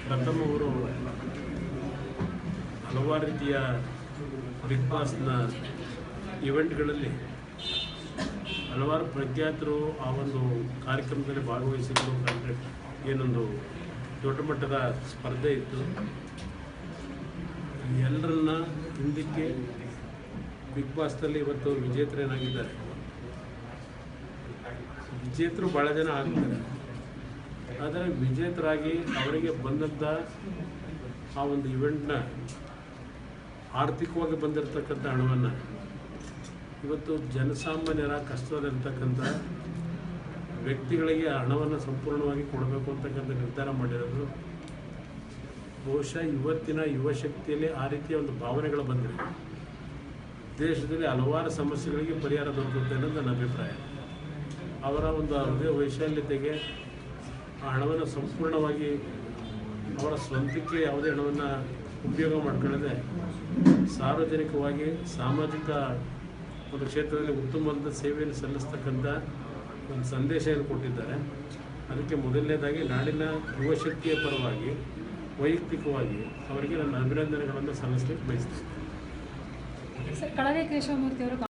ಪ್ರಥಮ ಅವರು ಹಲವಾರು ರೀತಿಯ ಬಿಗ್ ಬಾಸ್ನ ಇವೆಂಟ್ಗಳಲ್ಲಿ ಹಲವಾರು ಪ್ರಖ್ಯಾತರು ಆ ಒಂದು ಕಾರ್ಯಕ್ರಮದಲ್ಲಿ ಭಾಗವಹಿಸಿದ್ದು ಏನೊಂದು ದೊಡ್ಡ ಮಟ್ಟದ ಸ್ಪರ್ಧೆ ಇತ್ತು. ಎಲ್ಲರನ್ನ ಹಿಂದಕ್ಕೆ ಬಿಗ್ ಬಾಸ್ನಲ್ಲಿ ಇವತ್ತು ವಿಜೇತರೇನಾಗಿದ್ದಾರೆ. ವಿಜೇತರು ಭಾಳ ಜನ ಆಗ್ತಾರೆ, ಆದರೆ ವಿಜೇತರಾಗಿ ಅವರಿಗೆ ಬಂದಂಥ ಆ ಒಂದು ಇವೆಂಟ್ನ ಆರ್ಥಿಕವಾಗಿ ಬಂದಿರತಕ್ಕಂಥ ಹಣವನ್ನು ಇವತ್ತು ಜನಸಾಮಾನ್ಯರ ಕಷ್ಟದಲ್ಲಿರ್ತಕ್ಕಂಥ ವ್ಯಕ್ತಿಗಳಿಗೆ ಹಣವನ್ನು ಸಂಪೂರ್ಣವಾಗಿ ಕೊಡಬೇಕು ಅಂತಕ್ಕಂಥ ನಿರ್ಧಾರ ಮಾಡಿರೋದು. ಬಹುಶಃ ಇವತ್ತಿನ ಯುವಶಕ್ತಿಯಲ್ಲಿ ಆ ರೀತಿಯ ಒಂದು ಭಾವನೆಗಳು ಬಂದಿದೆ. ದೇಶದಲ್ಲಿ ಹಲವಾರು ಸಮಸ್ಯೆಗಳಿಗೆ ಪರಿಹಾರ ದೊರಕುತ್ತೆ ಅನ್ನೋದು ನನ್ನ ಅಭಿಪ್ರಾಯ. ಅವರ ಒಂದು ಹೃದಯ ವೈಶಾಲ್ಯತೆಗೆ ಆ ಹಣವನ್ನು ಸಂಪೂರ್ಣವಾಗಿ ಅವರ ಸ್ವಂತಕ್ಕೆ ಯಾವುದೇ ಹಣವನ್ನು ಉಪಯೋಗ ಮಾಡ್ಕೊಳ್ಳದೆ ಸಾರ್ವಜನಿಕವಾಗಿ ಸಾಮಾಜಿಕ ಒಂದು ಕ್ಷೇತ್ರದಲ್ಲಿ ಉತ್ತಮವಾದ ಸೇವೆಯನ್ನು ಸಲ್ಲಿಸ್ತಕ್ಕಂಥ ಒಂದು ಸಂದೇಶವನ್ನು ಕೊಟ್ಟಿದ್ದಾರೆ. ಅದಕ್ಕೆ ಮೊದಲನೇದಾಗಿ ನಾಡಿನ ಯುವಶಕ್ತಿಯ ಪರವಾಗಿ ವೈಯಕ್ತಿಕವಾಗಿ ಅವರಿಗೆ ನನ್ನ ಅಭಿನಂದನೆಗಳನ್ನು ಸಲ್ಲಿಸಲಿಕ್ಕೆ ಬಯಸ್ತೀನಿ. ಸರ್, ಕಳಲೆ ಕೇಶವಮೂರ್ತಿ ಅವರು